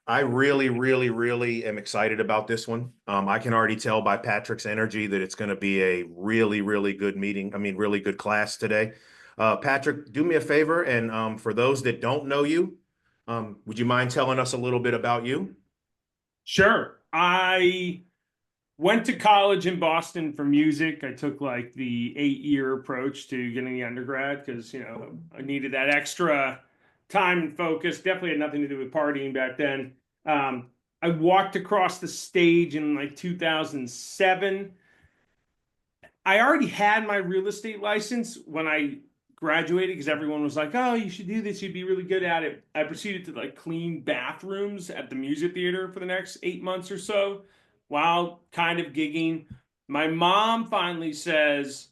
I really, really, really am excited about this one. I can already tell by Patrick's energy that it's going to be a really, really good meeting. I mean, really good class today. Patrick, do me a favor, and for those that don't know you, would you mind telling us a little bit about you? Sure. I went to college in Boston for music. I took like the 8-year approach to getting the undergrad because, I needed that extra time and focus. Definitely had nothing to do with partying back then. I walked across the stage in like 2007. I already had my real estate license when I graduated because everyone was like, "Oh, you should do this. You'd be really good at it." I proceeded to like clean bathrooms at the music theater for the next 8 months or so while kind of gigging. My mom finally says,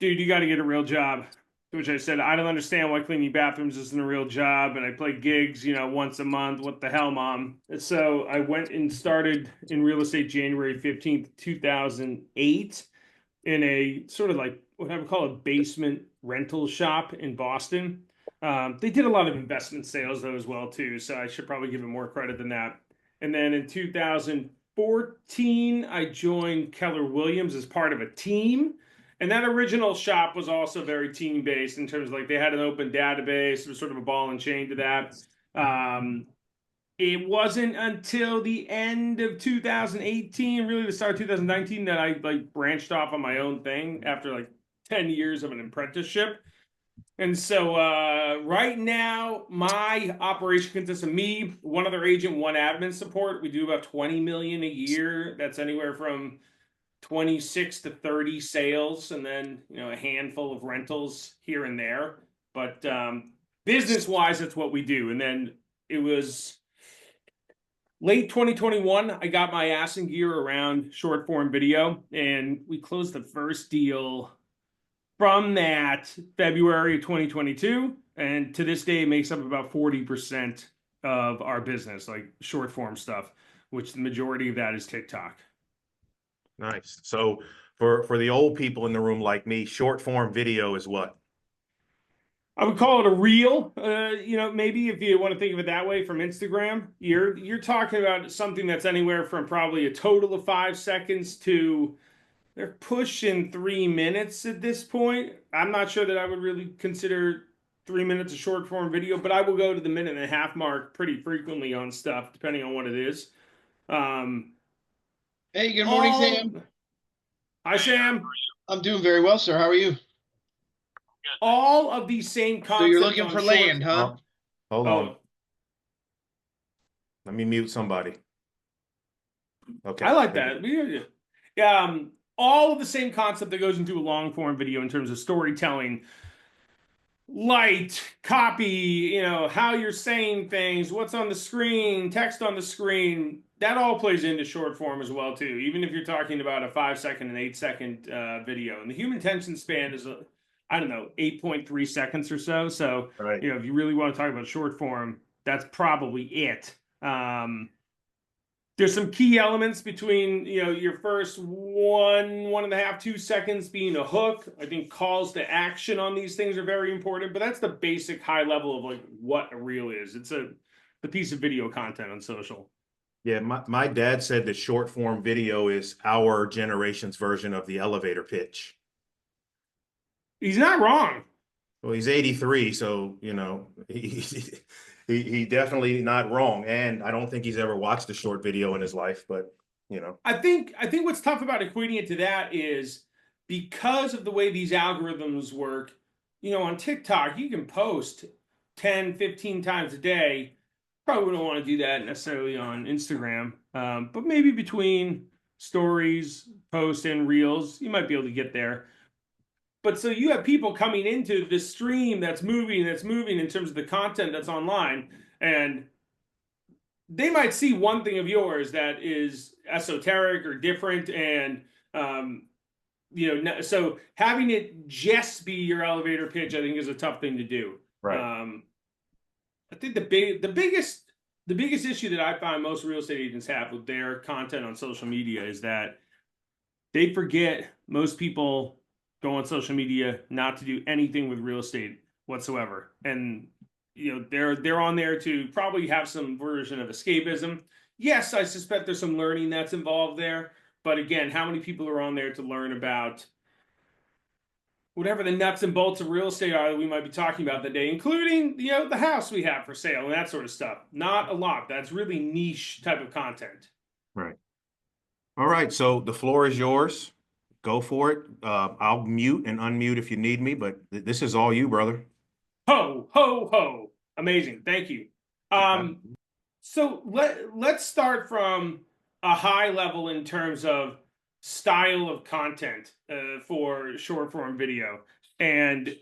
"Dude, you got to get a real job." To which I said, "I don't understand why cleaning bathrooms isn't a real job, and I play gigs, once a month. What the hell, mom?" And so I went and started in real estate January 15th, 2008 in a sort of like what I would call a basement rental shop in Boston. They did a lot of investment sales though as well too, so I should probably give it more credit than that. And then in 2014, I joined Keller Williams as part of a team. And that original shop was also very team based in terms of like they had an open database. It was sort of a ball and chain to that. Um, it wasn't until the end of 2018, really the start of 2019, that I like branched off on my own thing after like 10 years of an apprenticeship. And so right now, my operation consists of me, one other agent, one admin support. We do about 20 million a year. That's anywhere from 26 to 30 sales, and then a handful of rentals here and there. But business wise, that's what we do. And then it was late 2021, I got my ass in gear around short form video, and we closed the first deal from that February of 2022. And to this day, it makes up about 40% of our business, like short form stuff, which the majority of that is TikTok. Nice. So for the old people in the room like me, short form video is what? I would call it a reel. Maybe if you want to think of it that way, from Instagram, you're talking about something that's anywhere from probably a total of 5 seconds to they're pushing 3 minutes at this point. I'm not sure that I would really consider 3 minutes a short form video, but I will go to the minute and a half mark pretty frequently on stuff, depending on what it is. Um, Hey, good morning, all Sam. Hi Sam. I'm doing very well, sir. How are you? All of these same So you're concepts looking on for short. land, huh? Oh, hold on. Oh, Let me mute somebody. I Okay. like There we that. Yeah, all of the same concept that goes into a long form video in terms of storytelling, light, copy, how you're saying things, what's on the screen, text on the screen. That all plays into short form as well too. Even if you're talking about a 5 second and 8 second video, and the human attention span is, I don't know, 8.3 seconds or so. So go. Right. if you really want to talk about short form, that's probably it. There's some key elements between your first 1.5, 2 seconds being a hook. I think calls to action on these things are very important, but that's the basic high level of like what a reel is. It's the piece of video content on social. Yeah, my dad said that short form video is our generation's version of the elevator pitch. He's not wrong. Well, he's 83, so he definitely not wrong. And I don't think he's ever watched a short video in his life, but you know. I think what's tough about equating it to that is because of the way these algorithms work, on TikTok, you can post 10, 15 times a day. Probably wouldn't want to do that necessarily on Instagram. But maybe between stories, posts, and reels, you might be able to get there. But so you have people coming into this stream that's moving in terms of the content that's online, and they might see one thing of yours that is esoteric or different, and so having it just be your elevator pitch, I think, is a tough thing to do. Right. I think the biggest issue that I find most real estate agents have with their content on social media is that they forget most people go on social media not to do anything with real estate whatsoever, and they're on there to probably have some version of escapism. Yes, I suspect there's some learning that's involved there, but again, how many people are on there to learn about whatever the nuts and bolts of real estate are that we might be talking about that day, including the house we have for sale and that sort of stuff? Not a lot. That's really niche type of content. Right. All right. So the floor is yours. Go for it. I'll mute and unmute if you need me, but this is all you, brother. Ho, ho, ho. Amazing. Thank you. So let's start from a high level in terms of style of content for short form video. And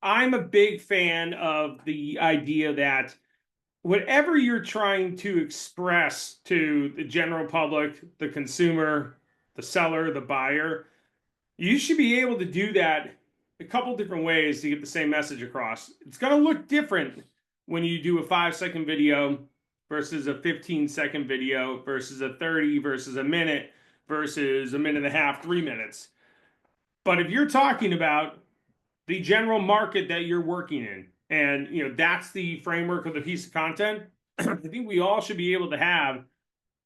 I'm a big fan of the idea that whatever you're trying to express to the general public, the consumer, the seller, the buyer, you should be able to do that a couple different ways to get the same message across. It's going to look different when you do a 5-second video versus a 15-second video versus a 30 versus a minute versus a minute and a half, 3 minutes. But if you're talking about the general market that you're working in, and that's the framework of the piece of content, I think we all should be able to have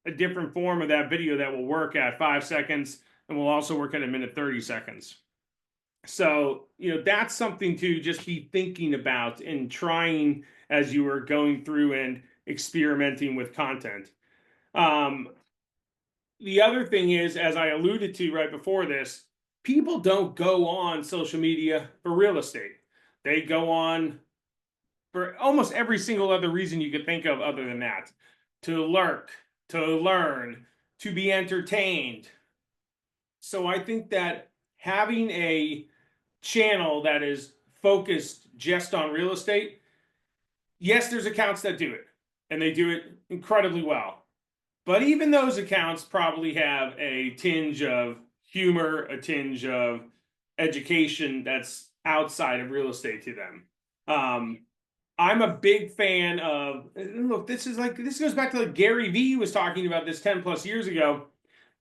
a different form of that video that will work at 5 seconds and will also work at a minute 30 seconds. So, that's something to just be thinking about and trying as you are going through and experimenting with content. The other thing is, as I alluded to right before this, people don't go on social media for real estate. They go on for almost every single other reason you could think of other than that. To lurk, to learn, to be entertained. So I think that having a channel that is focused just on real estate, yes, there's accounts that do it, and they do it incredibly well. But even those accounts probably have a tinge of humor, a tinge of education that's outside of real estate to them. I'm a big fan of, look, this goes back to like Gary Vee was talking about this 10 plus years ago,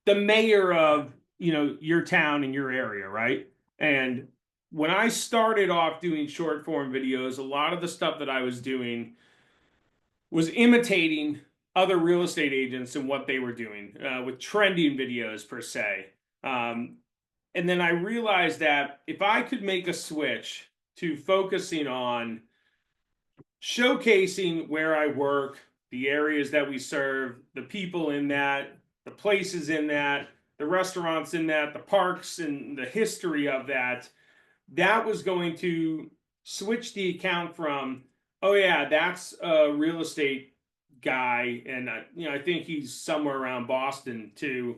the mayor of, your town and your area, right? And when I started off doing short form videos, a lot of the stuff that I was doing was imitating other real estate agents and what they were doing with trending videos per se. And then I realized that if I could make a switch to focusing on showcasing where I work, the areas that we serve, the people in that, the places in that, the restaurants in that, the parks and the history of that, that was going to switch the account from, oh yeah, that's a real estate guy, and I think he's somewhere around Boston, to,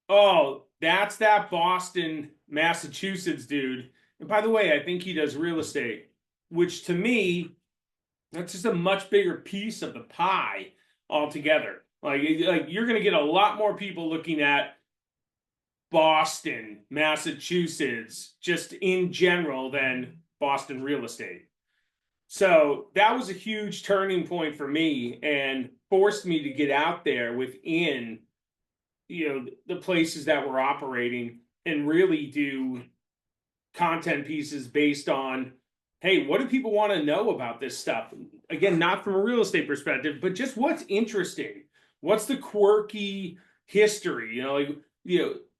oh, that's that Boston, Massachusetts dude. And by the way, I think he does real estate, which to me, that's just a much bigger piece of the pie altogether. Like you're going to get a lot more people looking at Boston, Massachusetts, just in general than Boston real estate. So that was a huge turning point for me and forced me to get out there within, the places that we're operating and really do content pieces based on, hey, what do people want to know about this stuff? Again, not from a real estate perspective, but just what's interesting. What's the quirky history?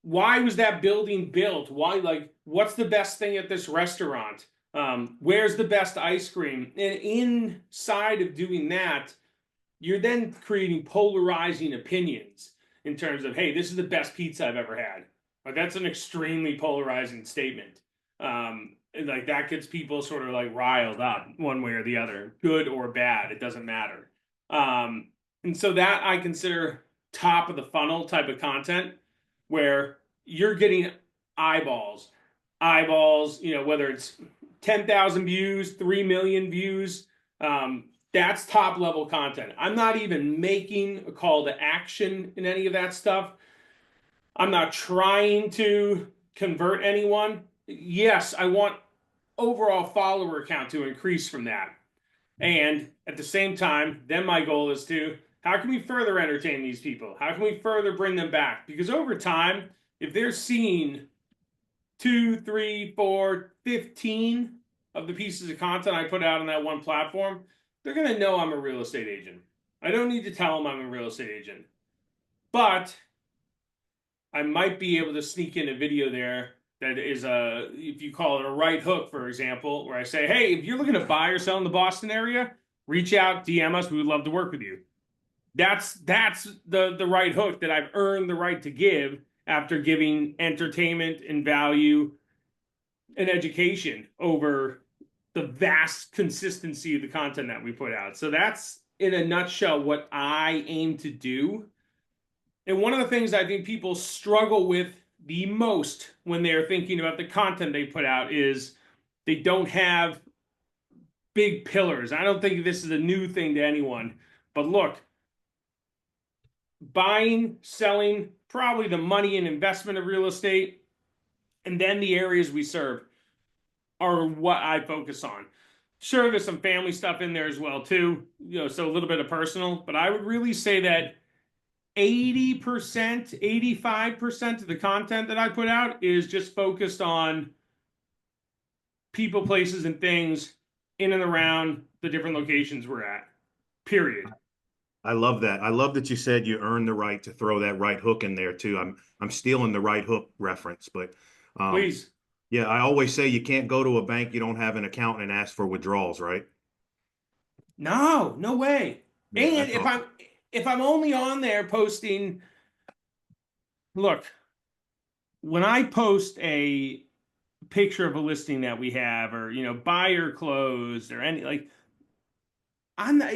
Why was that building built? Why, what's the best thing at this restaurant? Where's the best ice cream? And inside of doing that, you're then creating polarizing opinions in terms of, hey, this is the best pizza I've ever had. That's an extremely polarizing statement. And that gets people sort of riled up one way or the other, good or bad, it doesn't matter. And so that I consider top of the funnel type of content where you're getting eyeballs, whether it's 10,000 views, 3 million views, that's top level content. I'm not even making a call to action in any of that stuff. I'm not trying to convert anyone. Yes, I want overall follower count to increase from that. And at the same time, then my goal is to, how can we further entertain these people? How can we further bring them back? Because over time, if they're seeing 2, 3, 4, 15 of the pieces of content I put out on that one platform, they're going to know I'm a real estate agent. I don't need to tell them I'm a real estate agent. But I might be able to sneak in a video there that is if you call it a right hook, for example, where I say, hey, if you're looking to buy or sell in the Boston area, reach out, DM us. We would love to work with you. That's the right hook that I've earned the right to give after giving entertainment and value and education over the vast consistency of the content that we put out. So that's in a nutshell what I aim to do. And one of the things I think people struggle with the most when they're thinking about the content they put out is they don't have big pillars. I don't think this is a new thing to anyone, but look, buying, selling, probably the money and investment of real estate, and then the areas we serve are what I focus on. Sure, there's some family stuff in there as well too, so a little bit of personal, but I would really say that 80%, 85% of the content that I put out is just focused on people, places, and things in and around the different locations we're at. Period. I love that. I love that you said you earned the right to throw that right hook in there too. I'm stealing the right hook reference, but Please. yeah, I always say you can't go to a bank you don't have an account and ask for withdrawals, right? No, no way. Yeah, And that's awesome. if I'm only on there posting, look, when I post a picture of a listing that we have, or buyer closed, or any like, I'm not,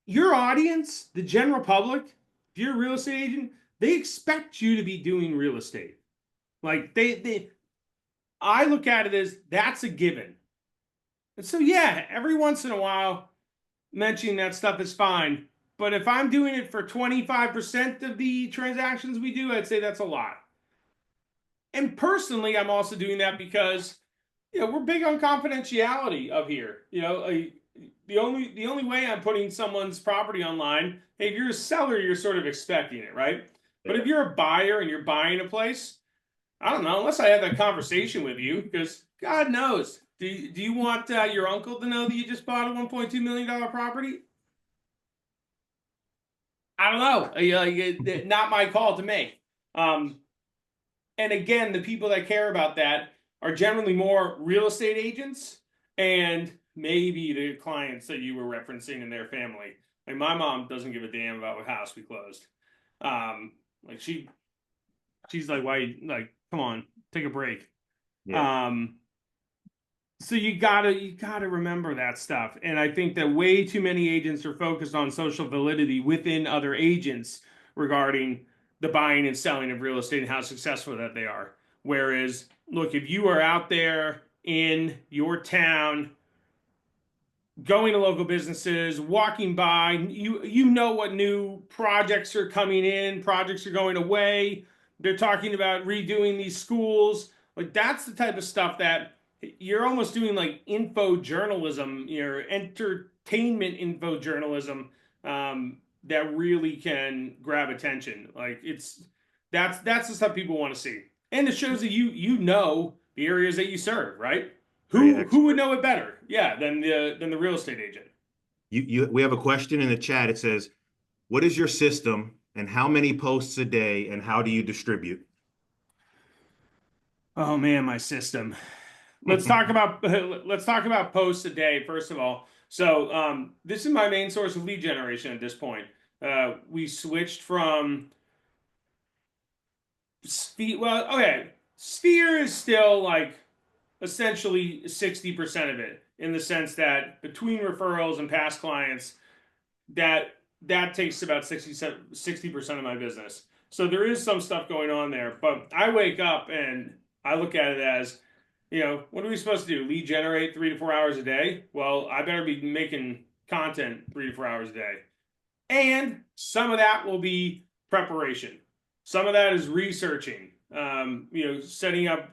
your audience, the general public, if you're a real estate agent, they expect you to be doing real estate. Like I look at it as that's a given. And so yeah, every once in a while, mentioning that stuff is fine. But if I'm doing it for 25% of the transactions we do, I'd say that's a lot. And personally, I'm also doing that because we're big on confidentiality up here. The only way I'm putting someone's property online, hey, if you're a seller, you're sort of expecting it, right? But if you're a buyer and you're buying a place, I don't know, unless I have that conversation with you, because God knows, do you want your uncle to know that you just bought a $1.2 million property? I don't know. Not my call to make. And again, the people that care about that are generally more real estate agents and maybe the clients that you were referencing in their family. Like my mom doesn't give a damn about what house we closed. Like she's like, why? Like, come on, take a break. Yeah. So you gotta remember that stuff. And I think that way too many agents are focused on social validity within other agents regarding the buying and selling of real estate and how successful that they are. Whereas, look, if you are out there in your town, going to local businesses, walking by, you know what new projects are coming in, projects are going away. They're talking about redoing these schools. Like that's the type of stuff that you're almost doing like info journalism, entertainment info journalism that really can grab attention. Like that's the stuff people want to see, and it shows that you know the areas that you serve, right? Very Who would expert. know it better? Yeah, than the real estate agent. We have a question in the chat. It says, what is your system and how many posts a day and how do you distribute? Oh man, my system. Let's talk about posts a day first of all. So this is my main source of lead generation at this point. We switched from Sphere. Well, okay, Sphere is still like essentially 60% of it in the sense that between referrals and past clients, that takes about 60% of my business. So there is some stuff going on there, but I wake up and I look at it as, what are we supposed to do? Lead generate 3 to 4 hours a day? Well, I better be making content 3 to 4 hours a day. And some of that will be preparation. Some of that is researching, setting up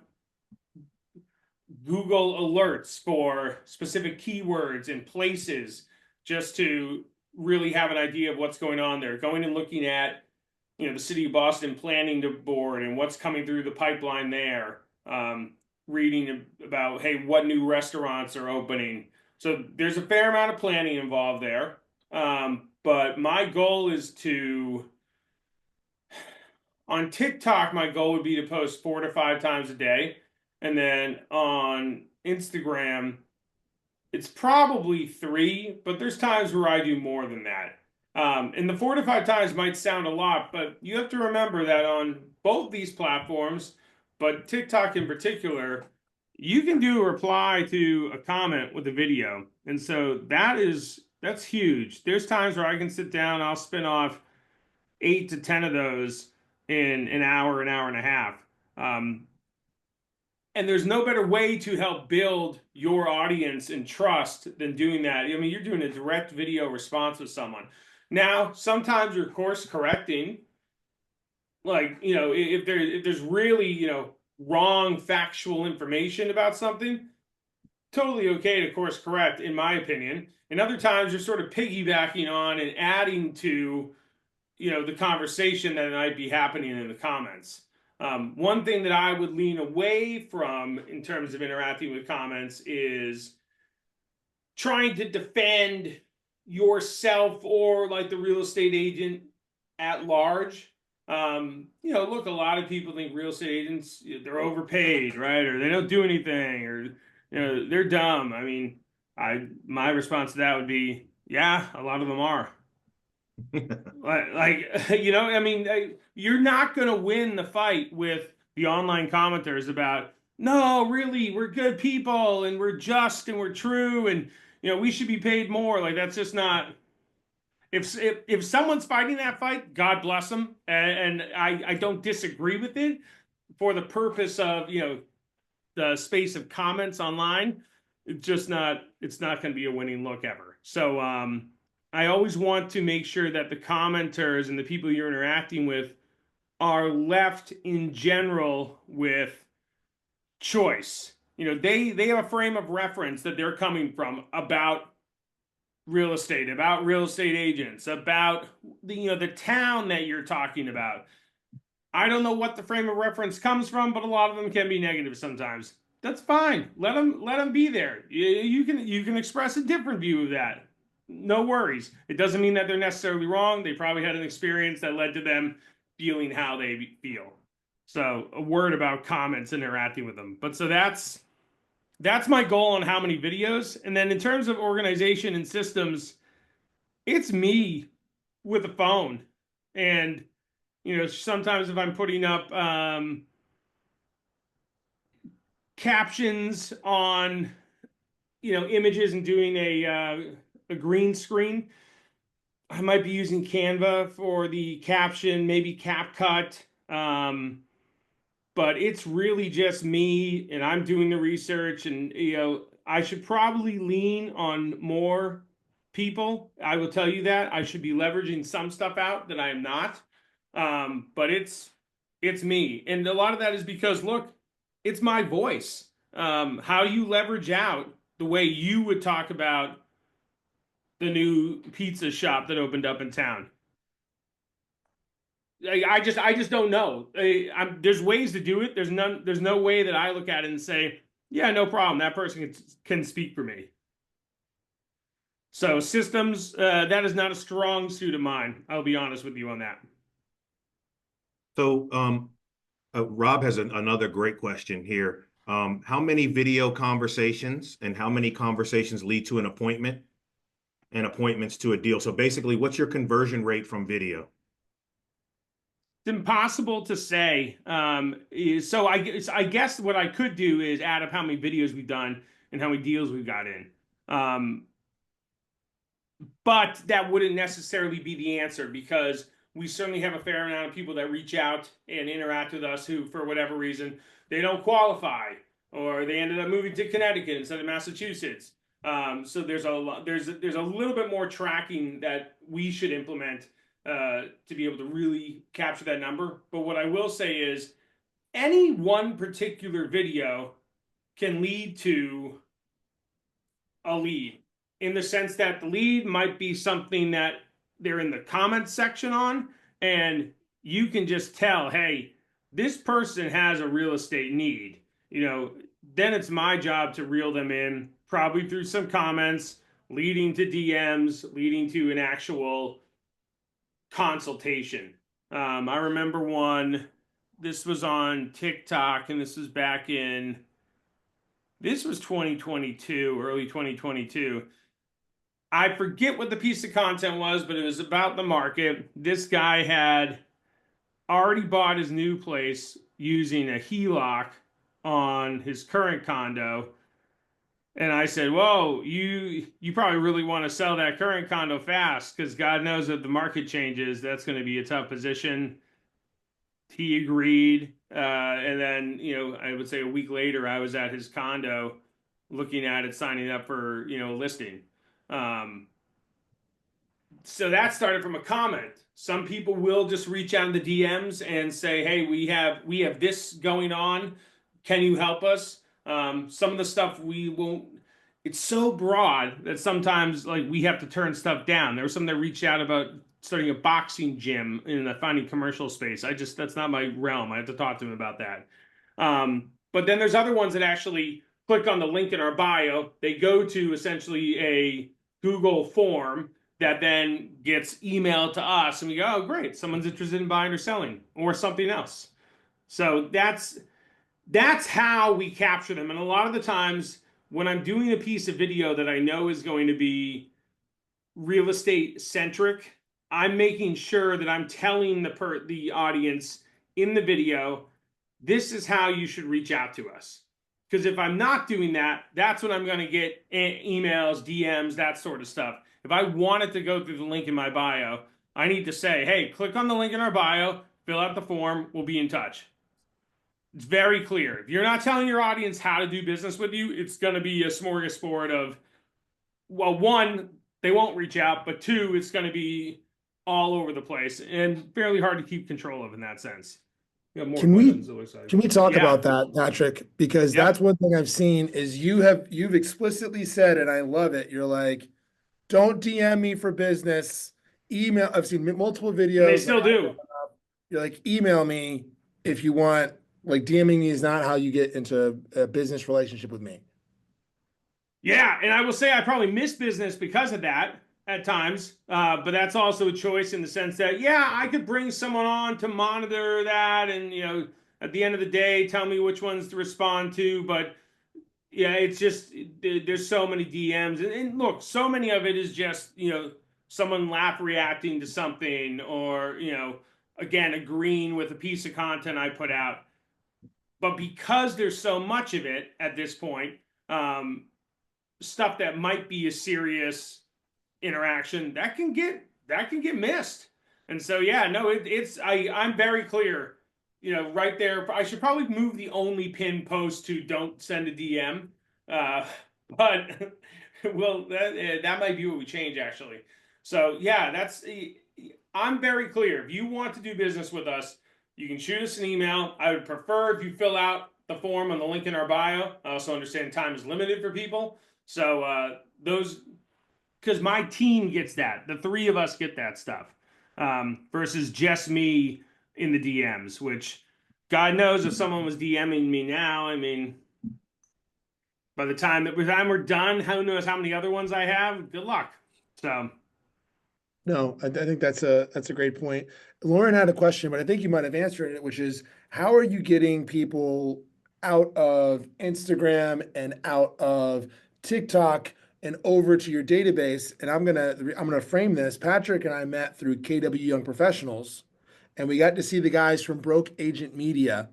Google alerts for specific keywords and places just to really have an idea of what's going on there. Going and looking at, the city of Boston planning board and what's coming through the pipeline there. reading about, hey, what new restaurants are opening. So there's a fair amount of planning involved there. But my goal is on TikTok, my goal would be to post 4 to 5 times a day. And then on Instagram, it's probably 3, but there's times where I do more than that. And the 4 to 5 times might sound a lot, but you have to remember that on both these platforms, but TikTok in particular, you can do a reply to a comment with a video. And so that's huge. There's times where I can sit down, I'll spin off 8 to 10 of those in an hour and a half. And there's no better way to help build your audience and trust than doing that. I mean, you're doing a direct video response with someone. Now, sometimes you're course correcting, like, if there's really, wrong factual information about something, totally okay to course correct, in my opinion. And other times you're sort of piggybacking on and adding to, the conversation that might be happening in the comments. One thing that I would lean away from in terms of interacting with comments is trying to defend yourself or like the real estate agent at large. Look, a lot of people think real estate agents, they're overpaid, right? Or they don't do anything, or they're dumb. I mean, my response to that would be, yeah, a lot of them are. I mean, you're not going to win the fight with the online commenters about, no, really, we're good people and we're just and we're true and we should be paid more. Like, that's just not. If someone's fighting that fight, God bless them, and I don't disagree with it for the purpose of the space of comments online. It's not going to be a winning look ever. So I always want to make sure that the commenters and the people you're interacting with are left in general with choice. They have a frame of reference that they're coming from about real estate agents, about the town that you're talking about. I don't know what the frame of reference comes from, but a lot of them can be negative sometimes. That's fine. Let them be there. You can express a different view of that. No worries. It doesn't mean that they're necessarily wrong. They probably had an experience that led to them feeling how they feel. So a word about comments, interacting with them. But so that's my goal on how many videos. And then in terms of organization and systems, it's me with a phone. And, sometimes if I'm putting up captions on, images and doing a green screen, I might be using Canva for the caption, maybe CapCut. But it's really just me, and I'm doing the research, and I should probably lean on more people. I will tell you that I should be leveraging some stuff out that I am not. But it's me, and a lot of that is because, look, it's my voice. How you leverage out the way you would talk about the new pizza shop that opened up in town. I just don't know. There's ways to do it. There's no way that I look at it and say, yeah, no problem. That person can speak for me. So systems, that is not a strong suit of mine. I'll be honest with you on that. So Rob has another great question here. How many video conversations and how many conversations lead to an appointment and appointments to a deal? So basically, what's your conversion rate from video? It's impossible to say. So I guess what I could do is add up how many videos we've done and how many deals we've got in. But that wouldn't necessarily be the answer, because we certainly have a fair amount of people that reach out and interact with us who, for whatever reason, they don't qualify, or they ended up moving to Connecticut instead of Massachusetts. So there's a little bit more tracking that we should implement to be able to really capture that number. But what I will say is, any one particular video can lead to a lead, in the sense that the lead might be something that they're in the comments section on, and you can just tell, hey, this person has a real estate need. then it's my job to reel them in, probably through some comments, leading to DMs, leading to an actual consultation. I remember one, this was on TikTok, and this was back in, this was 2022, early 2022. I forget what the piece of content was, but it was about the market. This guy had already bought his new place using a HELOC on his current condo. And I said, "Whoa, you probably really want to sell that current condo fast, because God knows if the market changes, that's going to be a tough position." He agreed, and then I would say a week later, I was at his condo, looking at it, signing up for a listing. Um, so that started from a comment. Some people will just reach out in the DMs and say, "Hey, we have this going on. Can you help us?" Some of the stuff we won't. It's so broad that sometimes like we have to turn stuff down. There was some that reached out about starting a boxing gym in the finding commercial space. That's not my realm. I have to talk to him about that. But then there's other ones that actually click on the link in our bio. They go to essentially a Google form that then gets emailed to us, and we go, "Oh, great, someone's interested in buying or selling or something else." So that's how we capture them. And a lot of the times when I'm doing a piece of video that I know is going to be real estate centric, I'm making sure that I'm telling the audience in the video, this is how you should reach out to us. Because if I'm not doing that, that's when I'm going to get emails, DMs, that sort of stuff. If I want it to go through the link in my bio, I need to say, "Hey, click on the link in our bio, fill out the form, we'll be in touch." It's very clear. If you're not telling your audience how to do business with you, it's going to be a smorgasbord of, well, one, they won't reach out, but two, it's going to be all over the place and fairly hard to keep control of in that sense. You have more Can questions, we it looks like. can we talk Yeah. about that, Patrick? Because Yep. that's one thing I've seen is you've explicitly said, and I love it. You're like, don't DM me for business. Email. I've seen multiple videos. And they still do. You're like, email me if you want. Like, DMing me is not how you get into a business relationship with me. Yeah, and I will say I probably miss business because of that at times, but that's also a choice in the sense that, yeah, I could bring someone on to monitor that, and at the end of the day, tell me which ones to respond to. But yeah, it's just there's so many DMs, and look, so many of it is just someone laugh reacting to something, or again agreeing with a piece of content I put out. But because there's so much of it at this point, stuff that might be a serious interaction that can get missed. And so yeah, no, I'm very clear. Right there, I should probably move the only pin post to "don't send a DM," but well, that might be what we change actually. So yeah, I'm very clear. If you want to do business with us, you can shoot us an email. I would prefer if you fill out the form on the link in our bio. I also understand time is limited for people. So those, because my team gets that. The three of us get that stuff, versus just me in the DMs, which God knows if someone was DMing me now, I mean, by the time we're done, who knows how many other ones I have? Good luck. So No, I think that's a great point. Lauren had a question, but I think you might have answered it, which is how are you getting people out of Instagram and out of TikTok and over to your database? And I'm gonna frame this. Patrick and I met through KW Young Professionals, and we got to see the guys from Broke Agent Media.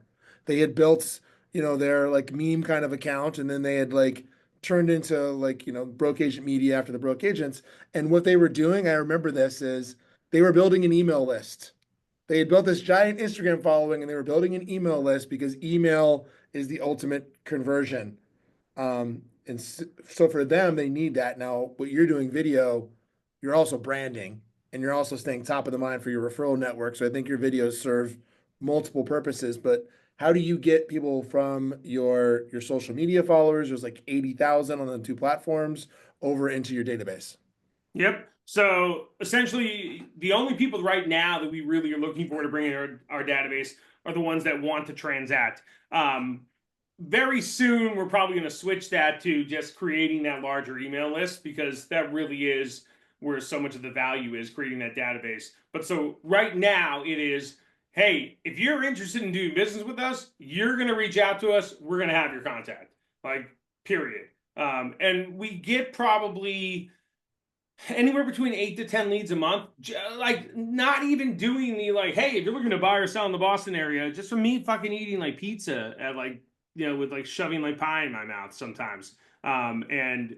They had built, their like meme kind of account, and then they had like turned into like, Broke Agent Media after the Broke Agents. And what they were doing, I remember this, is they were building an email list. They had built this giant Instagram following and they were building an email list because email is the ultimate conversion. And so for them, they need that. Now, what you're doing video, you're also branding and you're also staying top of the mind for your referral network. So I think your videos serve multiple purposes, but how do you get people from your social media followers? There's like 80,000 on the two platforms over into your database. yep. So essentially, the only people right now that we really are looking for to bring in our database are the ones that want to transact. very soon we're probably going to switch that to just creating that larger email list, because that really is where so much of the value is, creating that database. But so right now it is, hey, if you're interested in doing business with us, you're going to reach out to us. We're going to have your contact, like, period. And we get probably anywhere between 8 to 10 leads a month, like, not even doing the, like, hey, if you're looking to buy or sell in the Boston area, just from me fucking eating like pizza at, like, you know, with like shoving like pie in my mouth sometimes, and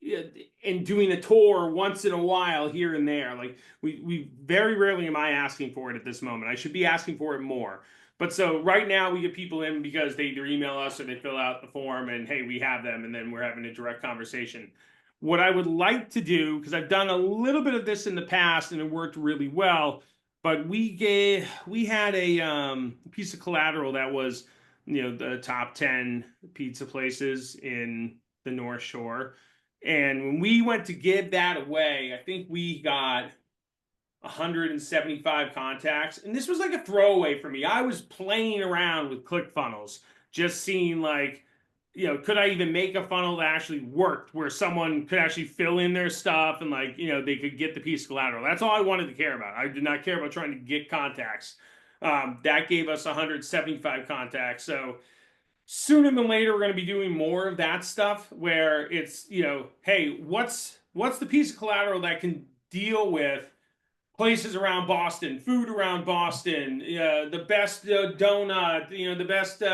yeah, and doing a tour once in a while here and there. Like, we very rarely am I asking for it at this moment. I should be asking for it more. But so right now we get people in because they either email us or they fill out the form, and hey, we have them, and then we're having a direct conversation. What I would like to do, because I've done a little bit of this in the past and it worked really well, but we had a piece of collateral that was, you know, the top 10 pizza places in the North Shore. And when we went to give that away, I think we got 175 contacts. And this was like a throwaway for me. I was playing around with ClickFunnels, just seeing, like, you know, could I even make a funnel that actually worked, where someone could actually fill in their stuff and, like, you know, they could get the piece of collateral. That's all I wanted to care about. I did not care about trying to get contacts. That gave us 175 contacts. So sooner than later, we're going to be doing more of that stuff, where it's, you know, hey, what's the piece of collateral that can deal with places around Boston, food around Boston, the best donut, you know, the best you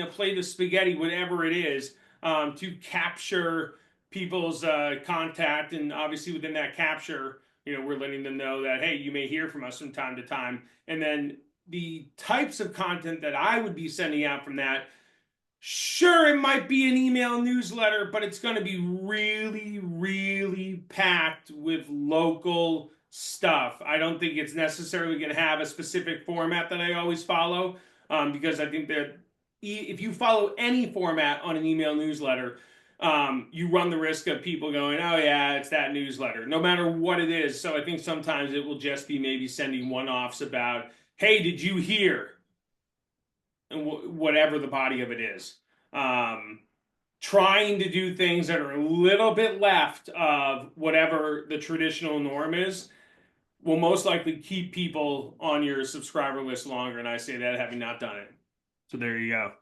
know, plate of spaghetti, whatever it is, to capture people's contact. And obviously within that capture, you know, we're letting them know that, hey, you may hear from us from time to time. And then the types of content that I would be sending out from that, sure, it might be an email newsletter, but it's going to be really, really packed with local stuff. I don't think it's necessarily going to have a specific format that I always follow, because I think that if you follow any format on an email newsletter, you run the risk of people going, oh yeah, it's that newsletter, no matter what it is. So I think sometimes it will just be maybe sending one-offs about, hey, did you hear? And whatever the body of it is. Trying to do things that are a little bit left of whatever the traditional norm is will most likely keep people on your subscriber list longer. And I say that having not done it. So there you go.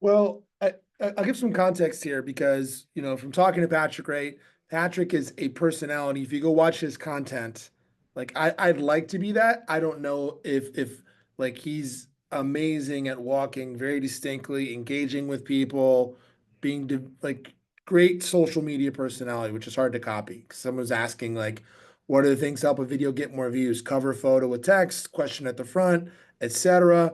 Well, I'll give some context here because, you know, from talking to Patrick, right? Patrick is a personality. If you go watch his content, like I'd like to be that. I don't know if like he's amazing at walking very distinctly, engaging with people, being like great social media personality, which is hard to copy. Someone was asking like, what are the things to help a video get more views? Cover photo with text, question at the front, etc.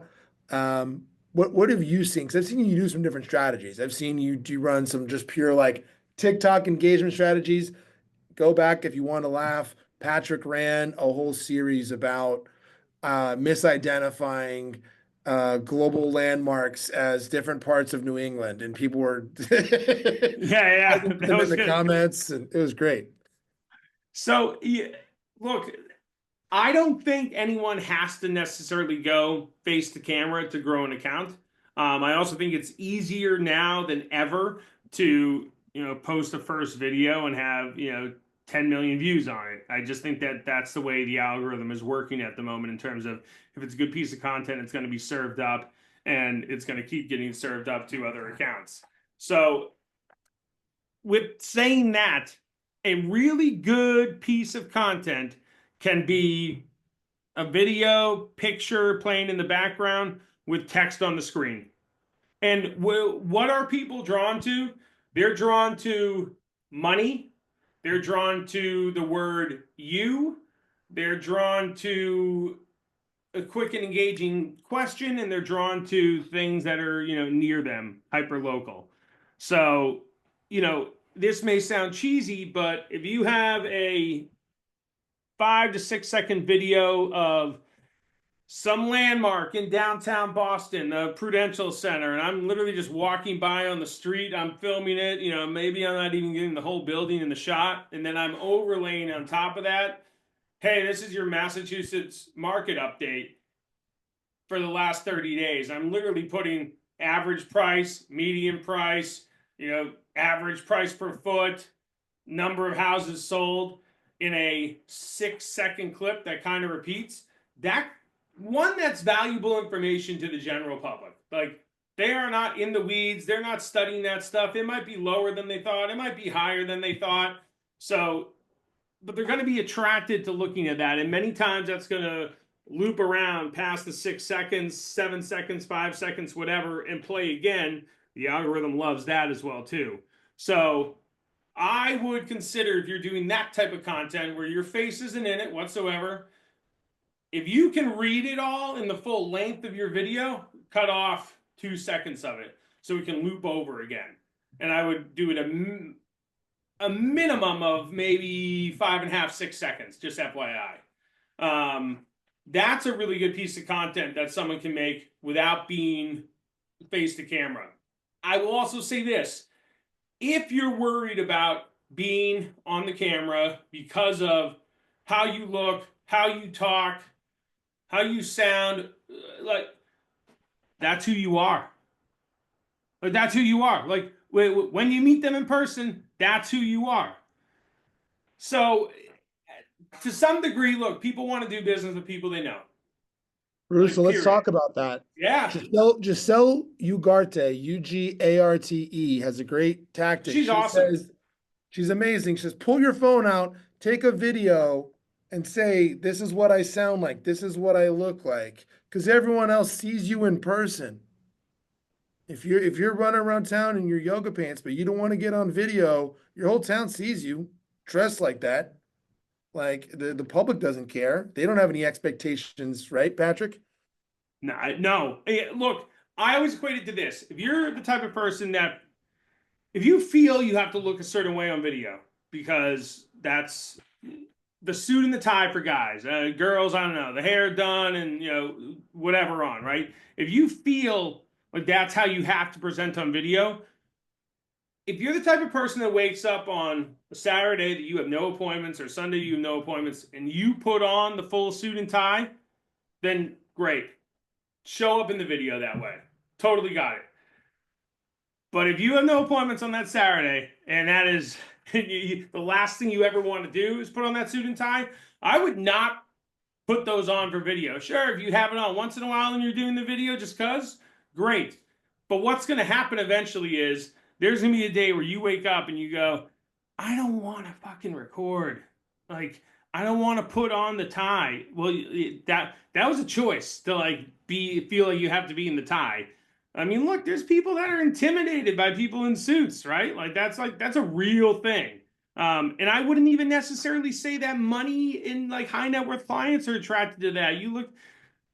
What have you seen? Because I've seen you do some different strategies. I've seen you do run some just pure like TikTok engagement strategies. Go back if you want to laugh. Patrick ran a whole series about misidentifying global landmarks as different parts of New England, and people were Yeah, them that in was the good. comments, and it was great. So yeah, look, I don't think anyone has to necessarily go face to camera to grow an account. I also think it's easier now than ever to, you know, post a first video and have, you know, 10 million views on it. I just think that that's the way the algorithm is working at the moment, in terms of, if it's a good piece of content, it's going to be served up, and it's going to keep getting served up to other accounts. So with saying that, a really good piece of content can be a video, picture playing in the background with text on the screen. And what are people drawn to? They're drawn to money. They're drawn to the word you. They're drawn to a quick and engaging question, and they're drawn to things that are, you know, near them, hyper local. So, you know, this may sound cheesy, but if you have a 5 to 6 second video of some landmark in downtown Boston, the Prudential Center, and I'm literally just walking by on the street, I'm filming it, you know, maybe I'm not even getting the whole building in the shot, and then I'm overlaying on top of that, hey, this is your Massachusetts market update for the last 30 days. I'm literally putting average price, median price, average price per foot, number of houses sold in a 6-second clip that kind of repeats. That's valuable information to the general public. Like, they are not in the weeds. They're not studying that stuff. It might be lower than they thought. It might be higher than they thought. So, but they're going to be attracted to looking at that. And many times that's going to loop around past the 6 seconds, 7 seconds, 5 seconds, whatever, and play again. The algorithm loves that as well, too. So I would consider, if you're doing that type of content where your face isn't in it whatsoever, if you can read it all in the full length of your video, cut off 2 seconds of it so we can loop over again. And I would do it a minimum of maybe 5.5, 6 seconds, just FYI. That's a really good piece of content that someone can make without being face to camera. I will also say this. If you're worried about being on the camera because of how you look, how you talk, how you sound, like, that's who you are. Like, that's who you are. Like, when you meet them in person, that's who you are. So, to some degree, look, people want to do business with people they know. Bruce, so let's Period. talk about that. Yeah. Giselle Ugarte, Ugarte, has a great tactic. She's awesome. She's amazing. She says, pull your phone out, take a video, and say, this is what I sound like. This is what I look like. Because everyone else sees you in person. If you're running around town in your yoga pants, but you don't want to get on video, your whole town sees you dressed like that. Like, the public doesn't care. They don't have any expectations, right, Patrick? No. Look, I always equate it to this. If you're the type of person that, if you feel you have to look a certain way on video, because that's the suit and the tie for guys, girls, I don't know, the hair done and, whatever on, right? If you feel like that's how you have to present on video, if you're the type of person that wakes up on a Saturday that you have no appointments, or Sunday you have no appointments, and you put on the full suit and tie, then great. Show up in the video that way. Totally got it. But if you have no appointments on that Saturday, and that is the last thing you ever want to do is put on that suit and tie, I would not put those on for video. Sure, if you have it on once in a while and you're doing the video just because, great. But what's going to happen eventually is there's going to be a day where you wake up and you go, I don't want to fucking record. Like, I don't want to put on the tie. Well, that was a choice to, like, feel like you have to be in the tie. I mean, look, there's people that are intimidated by people in suits, right? That's a real thing. And I wouldn't even necessarily say that money in, like, high net worth clients are attracted to that. You look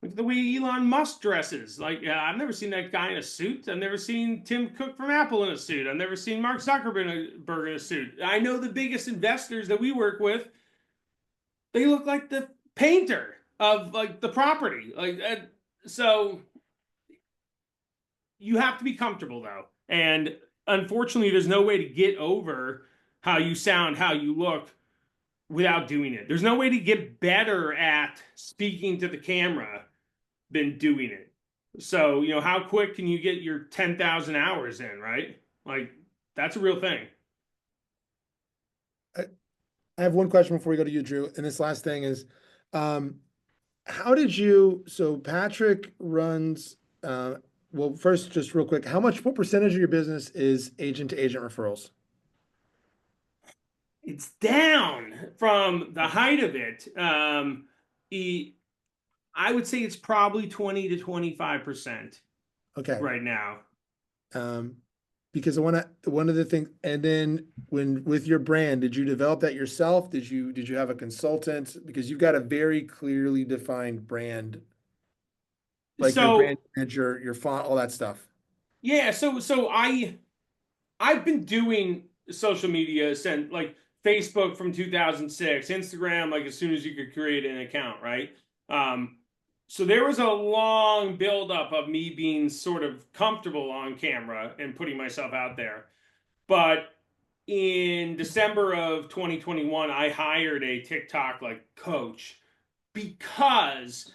at the way Elon Musk dresses. Like, I've never seen that guy in a suit. I've never seen Tim Cook from Apple in a suit. I've never seen Mark Zuckerberg in a suit. I know the biggest investors that we work with, they look like the painter of, like, the property. So you have to be comfortable, though. And unfortunately, there's no way to get over how you sound, how you look without doing it. There's no way to get better at speaking to the camera than doing it. So, how quick can you get your 10,000 hours in, right? Like, that's a real thing. I have one question before we go to you, Drew. And this last thing is, so Patrick runs, well, first, just real quick, what percentage of your business is agent to agent referrals? It's down from the height of it. I would say it's probably 20 to 25%. Okay. Right now. Because one of the things, and then with your brand, did you develop that yourself? Did you have a consultant? Because you've got a very clearly defined brand, like your brand manager, your font, all that stuff. Yeah. So I've been doing social media since, like, Facebook from 2006, Instagram, like, as soon as you could create an account, right? So there was a long buildup of me being sort of comfortable on camera and putting myself out there. But in December of 2021, I hired a TikTok, like, coach, because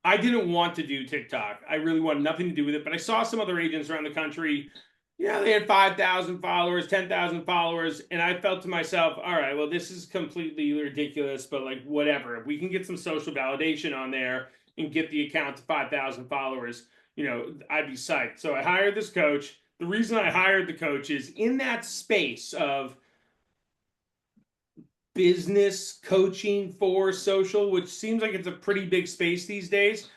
I didn't want to do TikTok. I really wanted nothing to do with it, but I saw some other agents around the country. They had 5,000 followers, 10,000 followers, and I felt to myself, all right, well, this is completely ridiculous, but like whatever. If we can get some social validation on there and get the account to 5,000 followers, I'd be psyched. So I hired this coach. The reason I hired the coach is in that space of business coaching for social, which seems like it's a pretty big space these days.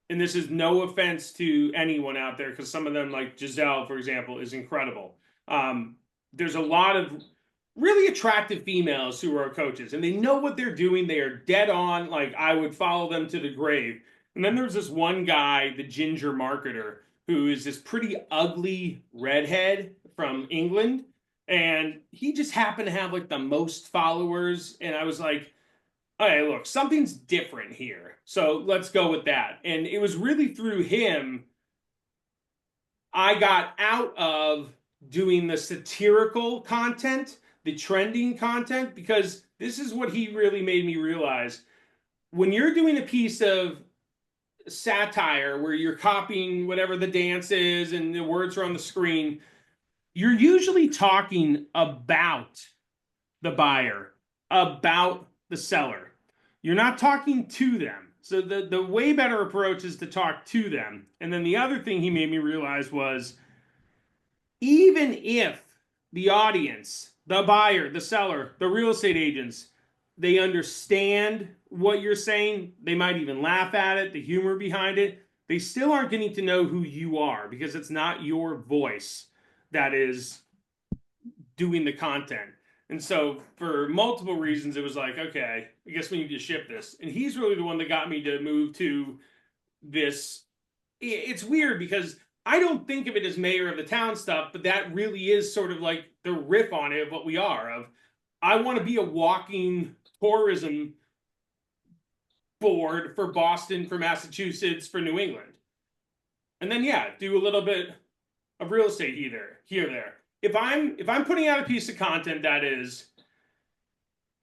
And this is no offense to anyone out there, because some of them, like Giselle, for example, is incredible. There's a lot of really attractive females who are coaches, and they know what they're doing. They are dead on. Like, I would follow them to the grave. And then there's this one guy, the ginger marketer, who is this pretty ugly redhead from England. And he just happened to have like the most followers. And I was like, okay, look, something's different here. So let's go with that. And it was really through him I got out of doing the satirical content, the trending content, because this is what he really made me realize. When you're doing a piece of satire where you're copying whatever the dance is and the words are on the screen, you're usually talking about the buyer, about the seller. You're not talking to them. So the way better approach is to talk to them. And then the other thing he made me realize was, even if the audience, the buyer, the seller, the real estate agents, they understand what you're saying, they might even laugh at it, the humor behind it, they still aren't getting to know who you are, because it's not your voice that is doing the content. And so for multiple reasons, it was like, okay, I guess we need to ship this. And he's really the one that got me to move to this. It's weird because I don't think of it as mayor of the town stuff, but that really is sort of like the riff on it of what we are. Of, I want to be a walking tourism board for Boston, for Massachusetts, for New England. And then, yeah, do a little bit of real estate here, there. If I'm putting out a piece of content that is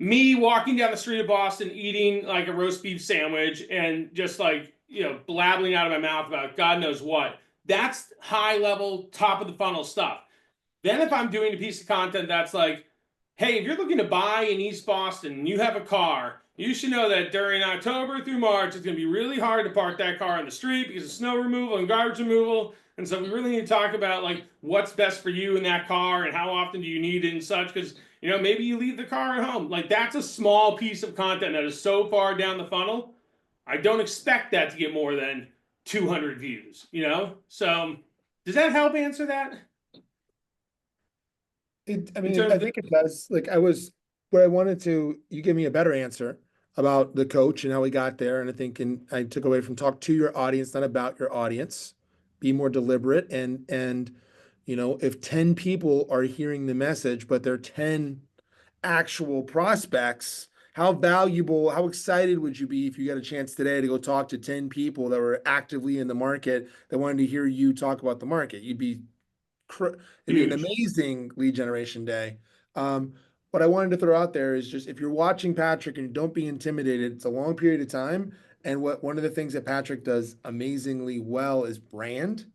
me walking down the street of Boston, eating like a roast beef sandwich and just like, blabbling out of my mouth about God knows what, that's high level, top of the funnel stuff. Then if I'm doing a piece of content that's like, hey, if you're looking to buy in East Boston and you have a car, you should know that during October through March, it's going to be really hard to park that car on the street because of snow removal and garbage removal. And so we really need to talk about like what's best for you in that car and how often do you need it and such, because maybe you leave the car at home. Like, that's a small piece of content that is so far down the funnel. I don't expect that to get more than 200 views, So does that help answer that? I think it does. Like, you gave me a better answer about the coach and how we got there. And I think, I took away from talk to your audience, not about your audience, be more deliberate. And, if 10 people are hearing the message, but they're 10 actual prospects, how valuable, how excited would you be if you got a chance today to go talk to 10 people that were actively in the market that wanted to hear you talk about the market? It'd be an amazing lead generation day. What I wanted to throw out there is just, if you're watching Patrick, and don't be intimidated, it's a long period of time. And one of the things that Patrick does amazingly well is brand.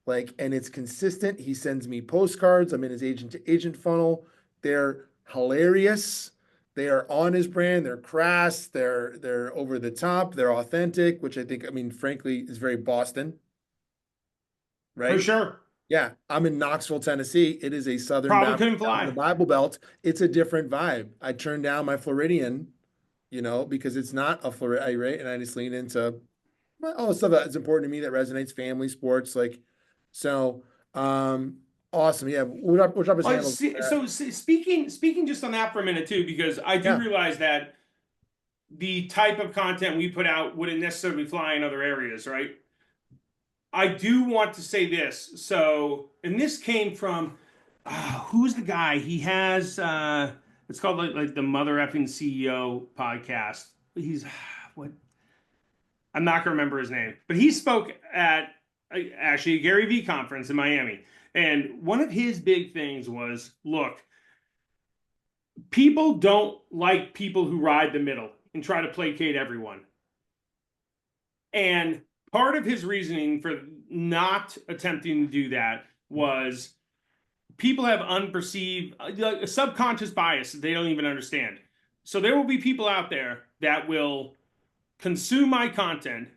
And it's consistent. He sends me postcards. I'm in his agent to agent funnel. They're hilarious. They are on his brand. They're crass. They're over the top. They're authentic, which I think, frankly, is very Boston. Right? For sure. Yeah, I'm in Knoxville, Tennessee. It is a Southern Probably couldn't fly. the Bible Belt. It's a different vibe. I turned down my Floridian, because it's not a Floridian, right? And I just lean into all the stuff that's important to me that resonates: family, sports, so. Awesome. Yeah. What up is speaking just on that for a minute too, because I do realize that the type of content we put out wouldn't necessarily fly in other areas, right? I do want to say this. So, and this came from, who's the guy? He has, it's called like the Mother Effing CEO podcast. He's, what? I'm not going to remember his name, but he spoke at actually a Gary Vee conference in Miami. And one of his big things was, look, people don't like people who ride the middle and try to placate everyone. And part of his reasoning for not attempting to do that was people have unperceived, like a subconscious bias that they don't even understand. So there will be people out there that will consume my content.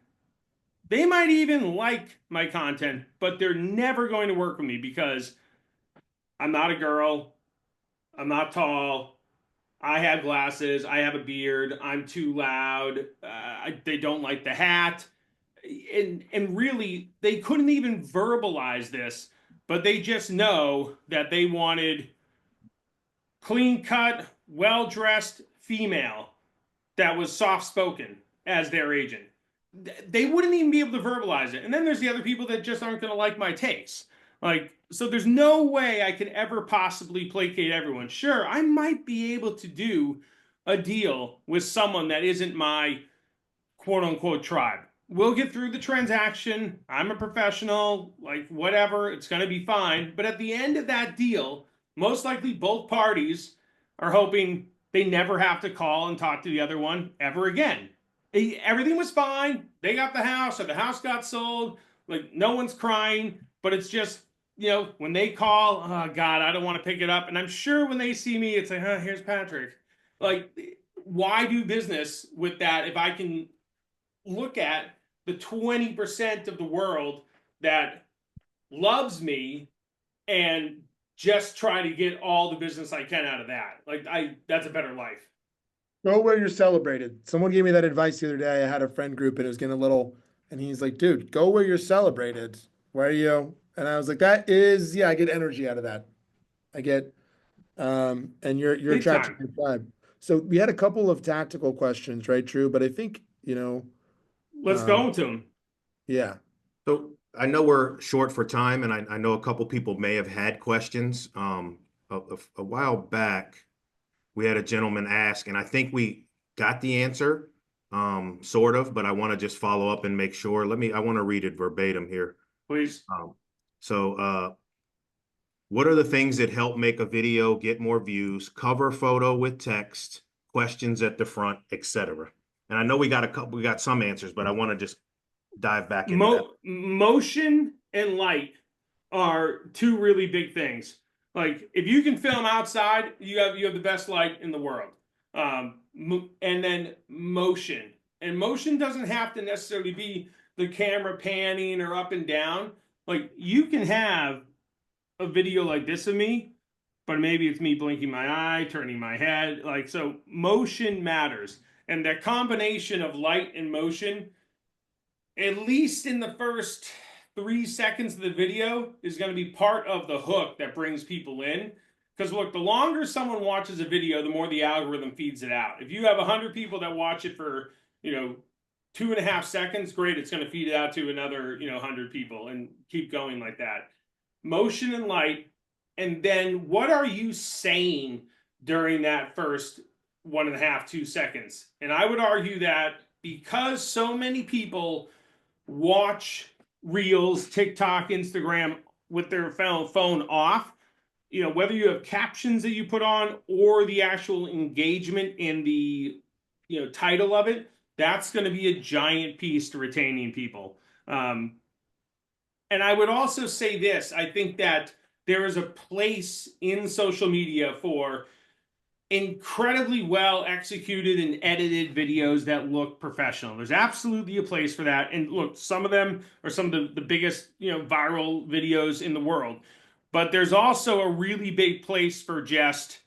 They might even like my content, but they're never going to work with me because I'm not a girl, I'm not tall, I have glasses, I have a beard, I'm too loud, they don't like the hat. And really, they couldn't even verbalize this, but they just know that they wanted clean cut, well dressed female that was soft spoken as their agent. They wouldn't even be able to verbalize it. And then there's the other people that just aren't going to like my takes. Like, so there's no way I could ever possibly placate everyone. Sure, I might be able to do a deal with someone that isn't my quote unquote tribe. We'll get through the transaction. I'm a professional, like whatever, it's going to be fine. But at the end of that deal, most likely both parties are hoping they never have to call and talk to the other one ever again. Everything was fine. They got the house or the house got sold. Like no one's crying, but it's just, when they call, oh God, I don't want to pick it up. And I'm sure when they see me, it's like, here's Patrick. Like, why do business with that if I can look at the 20% of the world that loves me and just try to get all the business I can out of that. Like that's a better life. Go where you're celebrated. Someone gave me that advice the other day. I had a friend group and it was getting a little, and he's like, dude, go where you're celebrated. Where are you? And I was like, yeah, I get energy out of that. I get, and you're Big attracted time. to the tribe. So we had a couple of tactical questions, right, Drew? But I think, Let's go into them. yeah. So I know we're short for time, and I know a couple people may have had questions. A while back, we had a gentleman ask, and I think we got the answer, sort of, but I want to just follow up and make sure. I want to read it verbatim here. Please. What are the things that help make a video get more views? Cover photo with text, questions at the front, etc. And I know we got some answers, but I want to just dive back into that. Motion and light are two really big things. Like if you can film outside, you have the best light in the world. And then motion. And motion doesn't have to necessarily be the camera panning or up and down. Like you can have a video like this of me, but maybe it's me blinking my eye, turning my head. Like, so motion matters. And that combination of light and motion, at least in the first 3 seconds of the video, is going to be part of the hook that brings people in. Because look, the longer someone watches a video, the more the algorithm feeds it out. If you have 100 people that watch it for, 2.5 seconds, great, it's going to feed it out to another, 100 people and keep going like that. Motion and light. And then what are you saying during that first 1.5, 2 seconds? And I would argue that because so many people watch Reels, TikTok, Instagram with their phone off, whether you have captions that you put on or the actual engagement in the, title of it, that's going to be a giant piece to retaining people. And I would also say this, I think that there is a place in social media for incredibly well executed and edited videos that look professional. There's absolutely a place for that. And look, some of them are some of the biggest, viral videos in the world. But there's also a really big place for just,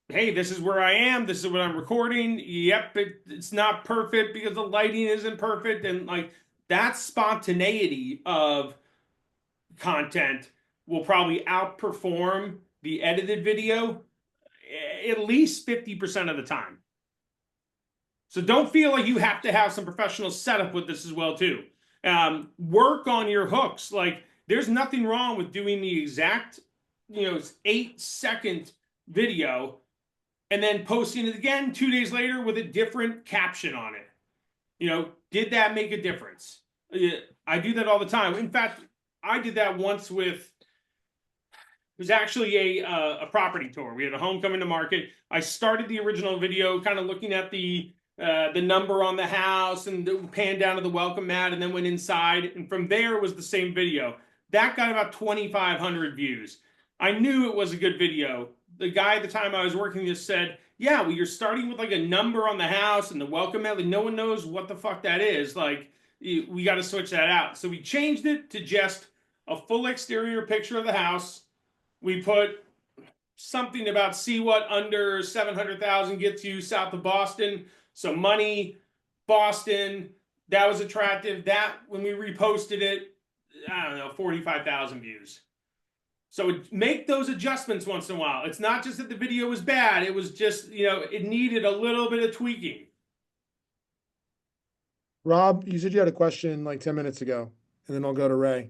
hey, this is where I am. This is what I'm recording. Yep, it's not perfect because the lighting isn't perfect. And like that spontaneity of content will probably outperform the edited video at least 50% of the time. So don't feel like you have to have some professional setup with this as well too. Work on your hooks. Like there's nothing wrong with doing the exact 8-second video and then posting it again 2 days later with a different caption on it. Did that make a difference? I do that all the time. In fact, I did that once with, it was actually a property tour. We had a home coming to market. I started the original video kind of looking at the the number on the house and pan down to the welcome mat and then went inside. And from there was the same video. That got about 2,500 views. I knew it was a good video. The guy at the time I was working this said, yeah, well, you're starting with like a number on the house and the welcome mat. Like, no one knows what the fuck that is. Like, we got to switch that out. So we changed it to just a full exterior picture of the house. We put something about see what under 700,000 gets you south of Boston. So money, Boston, that was attractive. That when we reposted it, I don't know, 45,000 views. So make those adjustments once in a while. It's not just that the video was bad. It was just, it needed a little bit of tweaking. Rob, you said you had a question like 10 minutes ago, and then I'll go to Ray.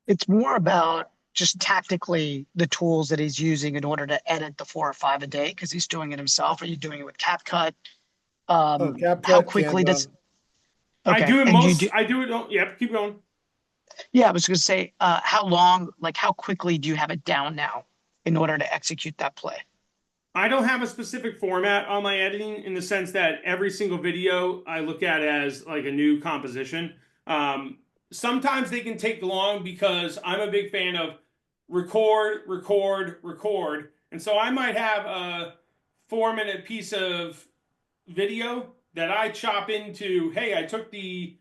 It's more about just tactically the tools that he's using in order to edit the 4 or 5 a day because he's doing it himself. Are you doing it with CapCut? CapCut, How quickly Canva. does? I do it and most. I do it. Yep, keep going. Yeah, I was going to say, how long, like how quickly do you have it down now in order to execute that play? I don't have a specific format on my editing in the sense that every single video I look at as like a new composition. Sometimes they can take long because I'm a big fan of record, record, record. And so I might have a 4-minute piece of video that I chop into, hey, I took the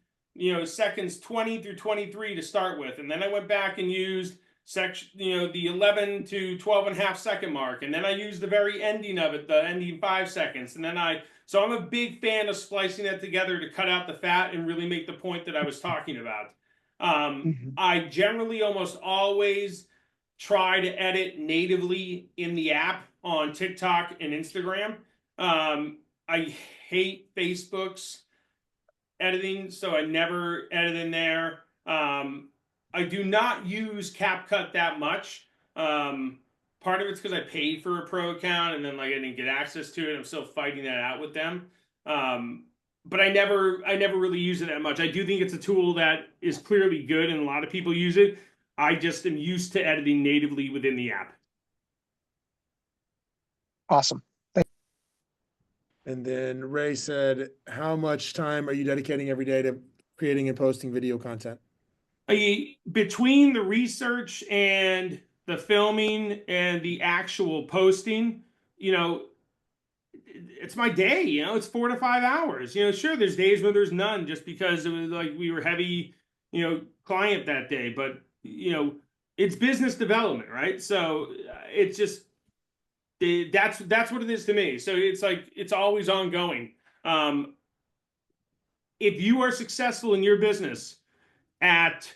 seconds 20 through 23 to start with, and then I went back and used the 11 to 12 and a half second mark, and then I used the very ending of it, the ending 5 seconds, and then so I'm a big fan of splicing that together to cut out the fat and really make the point that I was talking about. I generally almost always try to edit natively in the app on TikTok and Instagram. I hate Facebook's editing, so I never edit in there. I do not use CapCut that much. Part of it's because I paid for a pro account and then I didn't get access to it. I'm still fighting that out with them. But I never really use it that much. I do think it's a tool that is clearly good and a lot of people use it. I just am used to editing natively within the app. Awesome. And then Ray said, how much time are you dedicating every day to creating and posting video content? Between the research and the filming and the actual posting, it's my day, it's 4 to 5 hours. Sure, there's days where there's none just because it was like we were heavy, client that day, but it's business development, right? So it's just that's what it is to me. So it's like it's always ongoing. If you are successful in your business at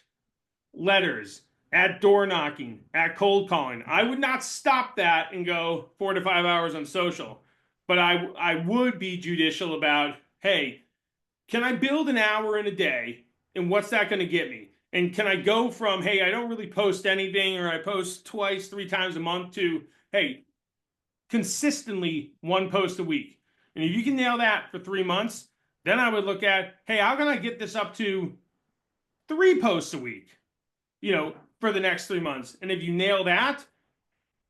letters, at door knocking, at cold calling, I would not stop that and go 4 to 5 hours on social. But I would be judicial about, hey, can I build an hour in a day? And what's that going to get me? And can I go from, hey, I don't really post anything, or I post 2, 3 times a month, to, hey, consistently 1 post a week. And if you can nail that for 3 months, then I would look at, hey, how can I get this up to 3 posts a week, for the next 3 months? And if you nail that,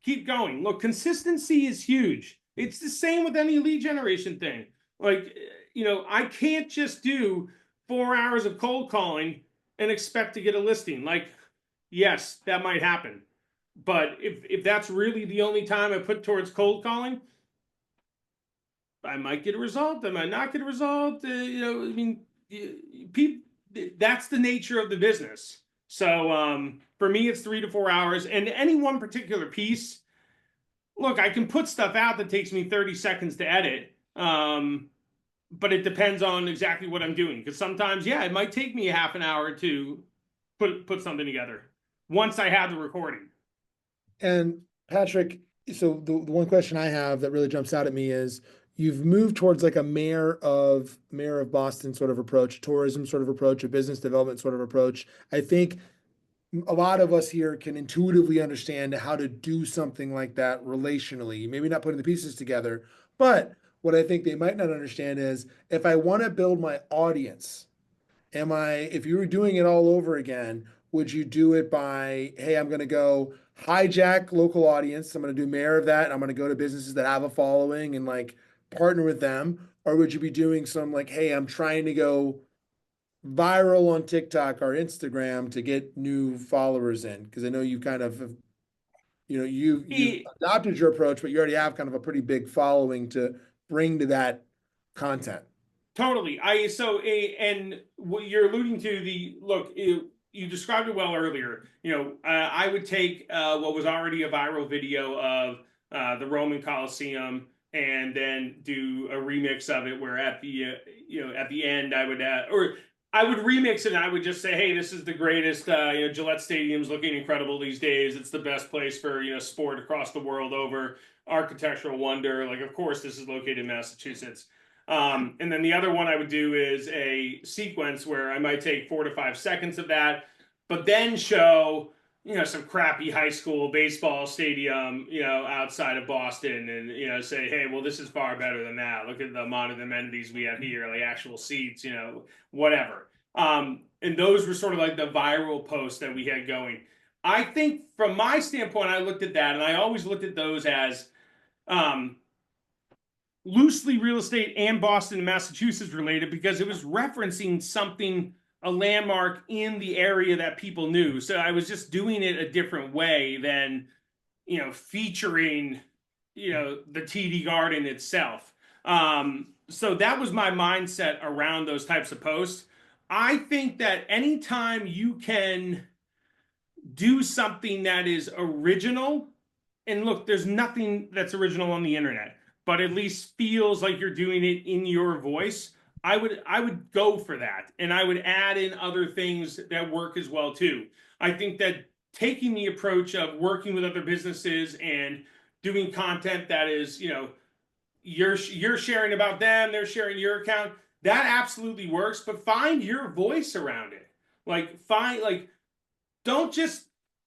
keep going. Look, consistency is huge. It's the same with any lead generation thing. Like, I can't just do 4 hours of cold calling and expect to get a listing. Like, yes, that might happen. But if that's really the only time I put towards cold calling, I might get a result. I might not get a result. People, that's the nature of the business. So for me, it's 3 to 4 hours. And any one particular piece, look, I can put stuff out that takes me 30 seconds to edit. But it depends on exactly what I'm doing. Because sometimes, yeah, it might take me a half an hour to put something together once I have the recording. And Patrick, so the one question I have that really jumps out at me is, you've moved towards like a mayor of Boston sort of approach, tourism sort of approach, a business development sort of approach. I think a lot of us here can intuitively understand how to do something like that relationally, maybe not putting the pieces together, but what I think they might not understand is, if I want to build my audience, if you were doing it all over again, would you do it by, hey, I'm going to go hijack local audience. I'm going to do more of that. And I'm going to go to businesses that have a following and like partner with them? Or would you be doing some like, hey, I'm trying to go viral on TikTok or Instagram to get new followers in? Because I know you kind of, you adopted your approach, but you already have kind of a pretty big following to bring to that content. Totally. And what you're alluding to, the look, you described it well earlier. I would take what was already a viral video of the Roman Colosseum and then do a remix of it where at the end I would I would remix it and I would just say, hey, this is the greatest. Gillette Stadium's looking incredible these days. It's the best place for sport across the world over. Architectural wonder. Like, of course, this is located in Massachusetts. And then the other one I would do is a sequence where I might take 4 to 5 seconds of that, but then show, some crappy high school baseball stadium, outside of Boston and, say, hey, well, this is far better than that. Look at the modern amenities we have here, like actual seats, whatever. And those were sort of like the viral posts that we had going. I think from my standpoint, I looked at that and I always looked at those as, loosely real estate and Boston and Massachusetts related because it was referencing something, a landmark in the area that people knew. So I was just doing it a different way than, featuring, the TD Garden itself. So that was my mindset around those types of posts. I think that anytime you can do something that is original, and look, there's nothing that's original on the internet, but at least feels like you're doing it in your voice, I would go for that. And I would add in other things that work as well too. I think that taking the approach of working with other businesses and doing content that is, you're sharing about them, they're sharing your account, that absolutely works, but find your voice around it.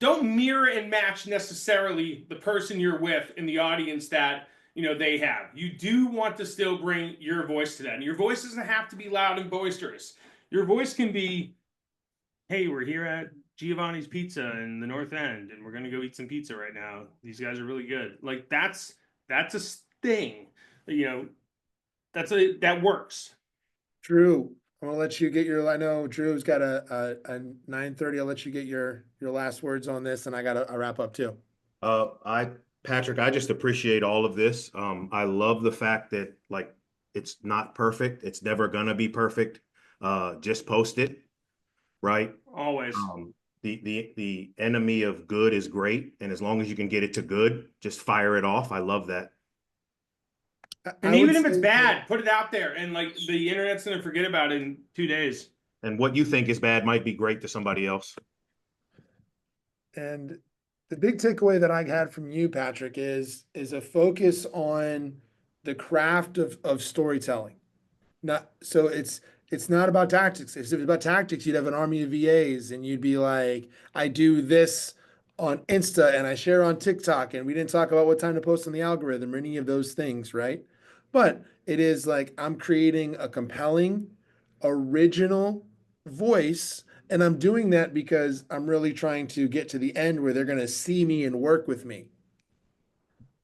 Don't mirror and match necessarily the person you're with in the audience that they have. You do want to still bring your voice to that. And your voice doesn't have to be loud and boisterous. Your voice can be, hey, we're here at Giovanni's Pizza in the North End, and we're going to go eat some pizza right now. These guys are really good. Like, that's a thing. That works. Drew, I'm gonna let you get I know Drew's got a 9:30. I'll let you get your last words on this, and I got a wrap up too. Patrick, I just appreciate all of this. I love the fact that like it's not perfect. It's never gonna be perfect. Just post it, right? Always. The enemy of good is great, and as long as you can get it to good, just fire it off. I love that. And even if it's bad, put it out there, and like the internet's gonna forget about it in 2 days. And what you think is bad might be great to somebody else. And the big takeaway that I had from you, Patrick, is a focus on the craft of storytelling. It's not about tactics. If it was about tactics, you'd have an army of VAs and you'd be like, I do this on Insta and I share on TikTok, and we didn't talk about what time to post on the algorithm or any of those things, right? But it is like I'm creating a compelling, original voice. And I'm doing that because I'm really trying to get to the end where they're going to see me and work with me.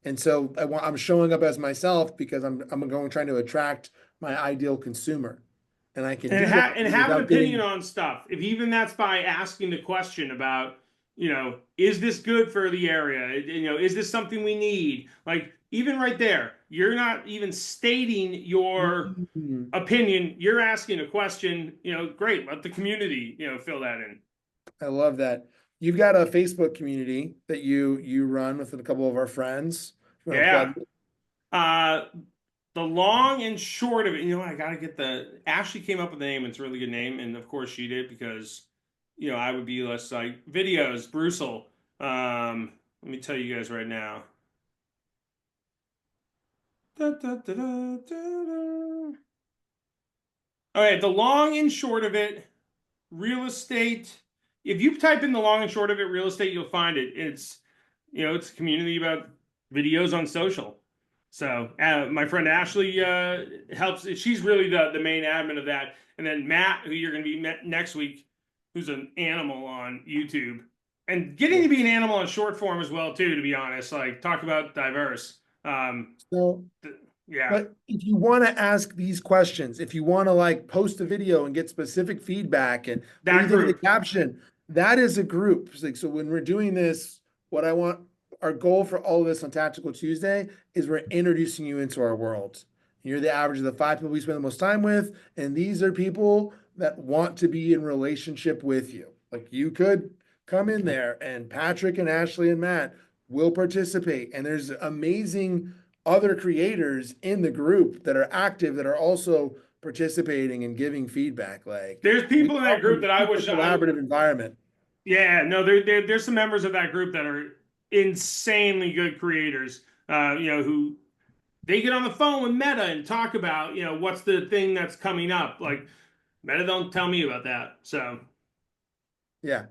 And so I'm showing up as myself because I'm trying to attract my ideal consumer. And I can have an opinion on stuff. If even that's by asking the question about, is this good for the area? Is this something we need? Like, even right there, you're not even stating your opinion. You're asking a question, great. Let the community, fill that in. I love that. You've got a Facebook community that you run with a couple of our friends. Yeah. The long and short of it, I got to get Ashley came up with the name. It's a really good name. And of course she did because, I would be less like videos, Brusil. Let me tell you guys right now. All right, the long and short of it, real estate. If you type in the long and short of it, real estate, you'll find it. It's a community about videos on social. So my friend Ashley helps. She's really the main admin of that. And then Matt, who you're going to be next week, who's an animal on YouTube. and getting to be an animal on short form as well too, to be honest. Like talk about diverse. So, Yeah. but if you want to ask these questions, if you want to like post a video and get specific feedback and what do That you think of the group. caption, that is a group. It's like, so when we're doing this, what I want, our goal for all of this on Tactical Tuesday is we're introducing you into our world. You're the average of the 5 people we spend the most time with, and these are people that want to be in relationship with you. Like you could come in there, and Patrick and Ashley and Matt will participate, and there's amazing other creators in the group that are active that are also participating and giving feedback. Like There's people in that group that I wish a collaborative environment. Yeah, no, there's some members of that group that are insanely good creators. Who they get on the phone with Meta and talk about, what's the thing that's coming up. Like Meta don't tell me about that. So Yeah.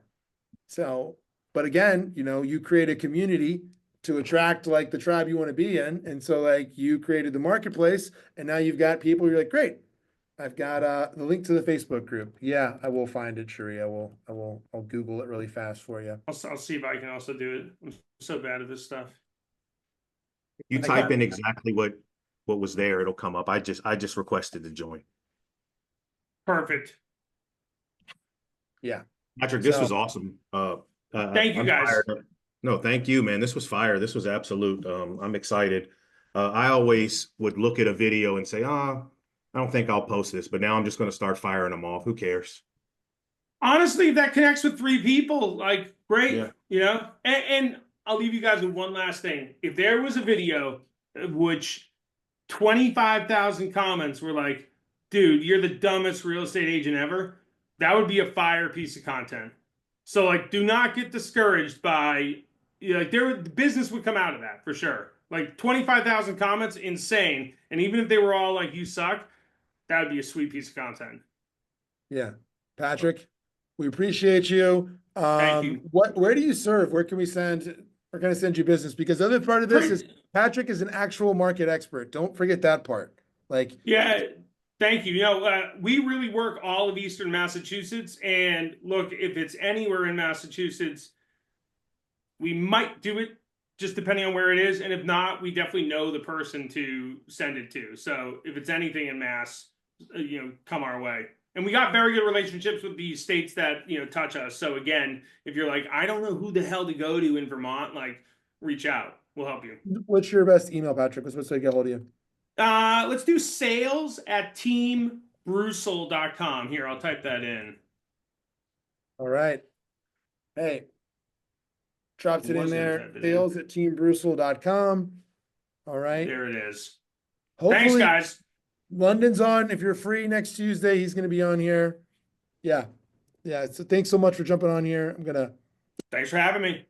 So, but again, you create a community to attract like the tribe you want to be in. And so like you created the marketplace and now you've got people, you're like, great. I've got the link to the Facebook group. Yeah, I will find it, Sheree. I'll Google it really fast for you. I'll see if I can also do it. I'm so bad at this stuff. You I type got in it. exactly what was there, it'll come up. I just requested to join. Perfect. Yeah. Patrick, this So- was awesome. Thank you, I'm guys. fired up. No, thank you, man. This was fire. This was absolute. I'm excited. I always would look at a video and say, I don't think I'll post this, but now I'm just going to start firing them off. Who cares? Honestly, if that connects with 3 people, like great, Yeah. And I'll leave you guys with one last thing. If there was a video of which 25,000 comments were like, dude, you're the dumbest real estate agent ever, that would be a fire piece of content. So like, do not get discouraged by, the business would come out of that for sure. Like 25,000 comments, insane. And even if they were all like, you suck, that would be a sweet piece of content. Yeah. Patrick, we appreciate you. Thank you. Where do you serve? Where can we send? We're going to send you business because the other part of this is Patrick is an actual market expert. Don't forget that part. Like, yeah, thank you. We really work all of Eastern Massachusetts, and look, if it's anywhere in Massachusetts, we might do it just depending on where it is, and if not, we definitely know the person to send it to. So if it's anything in Mass, come our way. And we got very good relationships with the states that touch us. So again, if you're like, I don't know who the hell to go to in Vermont, like reach out. We'll help you. what's your best email, Patrick? What's the way to get a hold of you? Let's do sales@teambrusil.com. Here, I'll type that in. All right. Hey, dropped it in Wasn't there. typing in. Sales@teambrusil.com. All right. There it is. Hopefully, Thanks, guys. London's on. If you're free next Tuesday, he's going to be on here. Yeah. Yeah. So thanks so much for jumping on here. Thanks for having me.